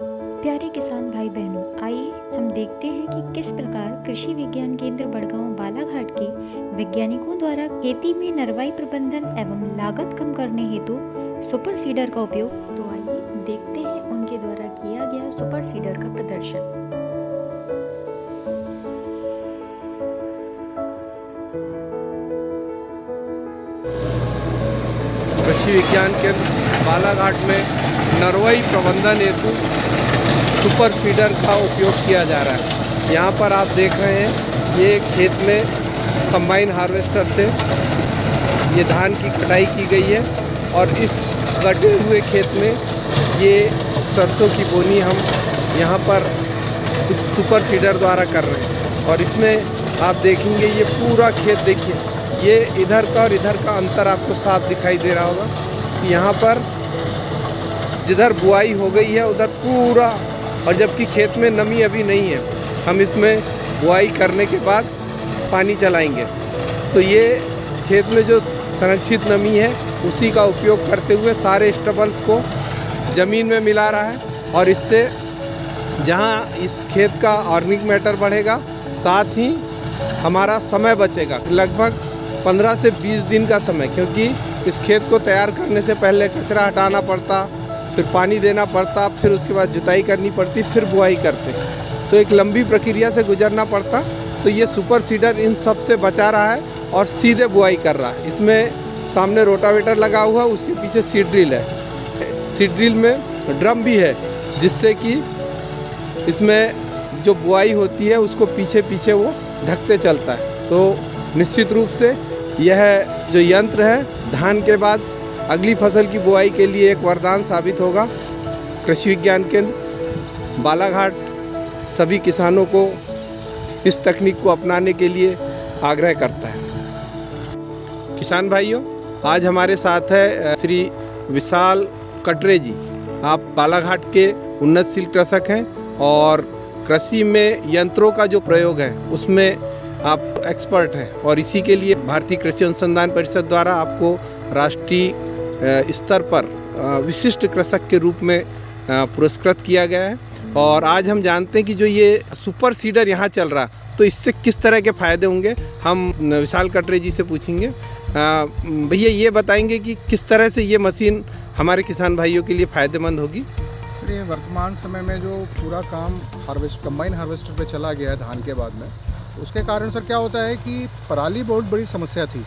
प्यारे किसान भाई बहनों, आइए हम देखते हैं कि किस प्रकार कृषि विज्ञान केंद्र बड़गांव बालाघाट के वैज्ञानिकों द्वारा खेती में नरवाई प्रबंधन एवं लागत कम करने हेतु सुपर सीडर का उपयोग। तो आइए देखते हैं उनके द्वारा किया गया सुपर सीडर का प्रदर्शन। कृषि विज्ञान केंद्र बालाघाट में नरवाई प्रबंधन हेतु सुपर सीडर का उपयोग किया जा रहा है। यहाँ पर आप देख रहे हैं ये खेत में कंबाइन हार्वेस्टर से ये धान की कटाई की गई है और इस गड्ढे हुए खेत में ये सरसों की बोनी हम यहाँ पर इस सुपर सीडर द्वारा कर रहे हैं। और इसमें आप देखेंगे ये पूरा खेत, देखिए ये इधर का और इधर का अंतर आपको साफ दिखाई दे रहा होगा कि यहाँ पर जिधर बुआई हो गई है उधर पूरा, और जबकि खेत में नमी अभी नहीं है, हम इसमें बुआई करने के बाद पानी चलाएंगे तो ये खेत में जो संरक्षित नमी है उसी का उपयोग करते हुए सारे स्टबल्स को ज़मीन में मिला रहा है। और इससे जहाँ इस खेत का ऑर्गेनिक मैटर बढ़ेगा, साथ ही हमारा समय बचेगा, लगभग 15 से 20 दिन का समय, क्योंकि इस खेत को तैयार करने से पहले कचरा हटाना पड़ता, फिर पानी देना पड़ता, फिर उसके बाद जुताई करनी पड़ती, फिर बुआई करते, तो एक लंबी प्रक्रिया से गुजरना पड़ता। तो ये सुपर सीडर इन सब से बचा रहा है और सीधे बुआई कर रहा है। इसमें सामने रोटावेटर लगा हुआ, उसके पीछे सीड ड्रिल है। सीड ड्रिल में ड्रम भी है जिससे कि इसमें जो बुआई होती है उसको पीछे पीछे वो ढकते चलता है। तो निश्चित रूप से यह जो यंत्र है धान के बाद अगली फसल की बुआई के लिए एक वरदान साबित होगा। कृषि विज्ञान केंद्र बालाघाट सभी किसानों को इस तकनीक को अपनाने के लिए आग्रह करता है। किसान भाइयों, आज हमारे साथ है श्री विशाल कटरे जी। आप बालाघाट के उन्नतशील कृषक हैं और कृषि में यंत्रों का जो प्रयोग है उसमें आप एक्सपर्ट हैं, और इसी के लिए भारतीय कृषि अनुसंधान परिषद द्वारा आपको राष्ट्रीय स्तर पर विशिष्ट कृषक के रूप में पुरस्कृत किया गया है। और आज हम जानते हैं कि जो ये सुपर सीडर यहाँ चल रहा, तो इससे किस तरह के फ़ायदे होंगे हम विशाल कटरे जी से पूछेंगे। भैया ये बताएंगे कि किस तरह से ये मशीन हमारे किसान भाइयों के लिए फ़ायदेमंद होगी। सर, ये वर्तमान समय में जो पूरा काम कंबाइन हार्वेस्टर पे चला गया है धान के बाद में, उसके कारण सर क्या होता है कि पराली बहुत बड़ी समस्या थी।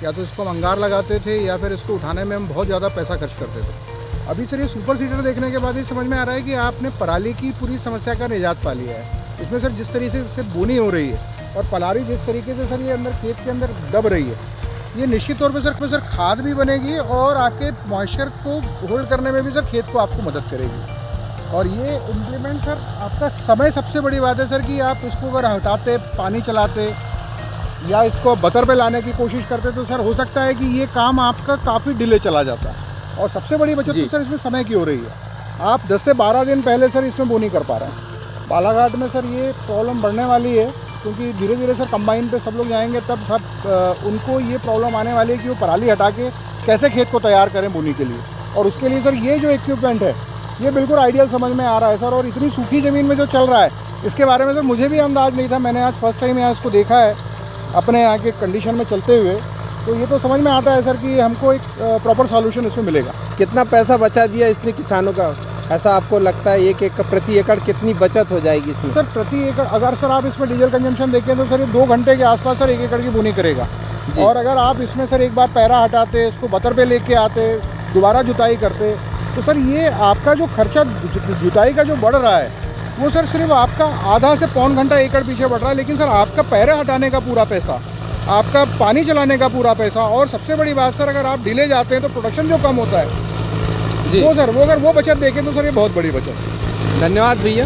या तो इसको हम अंगार लगाते थे या फिर इसको उठाने में हम बहुत ज़्यादा पैसा खर्च करते थे। अभी सर ये सुपर सीडर देखने के बाद ये समझ में आ रहा है कि आपने पराली की पूरी समस्या का निजात पा लिया है। इसमें सर जिस तरीके से बोनी हो रही है और पराली जिस तरीके से सर ये अंदर खेत के अंदर दब रही है, ये निश्चित तौर पर सर खाद भी बनेगी और आपके मॉइस्चर को होल्ड करने में भी सर खेत को आपको मदद करेगी। और ये इम्प्लीमेंट सर आपका समय, सबसे बड़ी बात है सर कि आप इसको अगर हटाते, पानी चलाते या इसको बतर पे लाने की कोशिश करते तो सर हो सकता है कि ये काम आपका काफ़ी डिले चला जाता है। और सबसे बड़ी बचत तो सर इसमें समय की हो रही है। आप 10 से 12 दिन पहले सर इसमें बोनी कर पा रहे हैं। बालाघाट में सर ये प्रॉब्लम बढ़ने वाली है, क्योंकि धीरे धीरे सर कंबाइन पे सब लोग जाएंगे, तब सब उनको ये प्रॉब्लम आने वाली है कि वो पराली हटा के कैसे खेत को तैयार करें बोनी के लिए। और उसके लिए सर ये जो इक्विपमेंट है ये बिल्कुल आइडियल समझ में आ रहा है सर। और इतनी सूखी ज़मीन में जो चल रहा है इसके बारे में सर मुझे भी अंदाज़ नहीं था। मैंने आज फर्स्ट टाइम यहाँ इसको देखा है अपने यहाँ के कंडीशन में चलते हुए, तो ये तो समझ में आता है सर कि हमको एक प्रॉपर सॉल्यूशन इसमें मिलेगा। कितना पैसा बचा दिया इसने किसानों का, ऐसा आपको लगता है? एक प्रति एकड़ कितनी बचत हो जाएगी इसमें? सर प्रति एकड़ अगर सर आप इसमें डीजल कंजम्पशन देखें तो सर ये 2 घंटे के आसपास सर 1 एकड़ की बोनी करेगा। और अगर आप इसमें सर एक बार पैरा हटाते, इसको बतर पे लेके आते, दोबारा जुताई करते, तो सर ये आपका जो खर्चा जुताई का जो बढ़ रहा है वो सर सिर्फ आपका आधा से पौन घंटा एकड़ पीछे बढ़ रहा है, लेकिन सर आपका पैरा हटाने का पूरा पैसा, आपका पानी चलाने का पूरा पैसा, और सबसे बड़ी बात सर अगर आप डिले जाते हैं तो प्रोडक्शन जो कम होता है जी, वो सर वो अगर वो बचत देखें तो सर ये बहुत बड़ी बचत है। धन्यवाद भैया।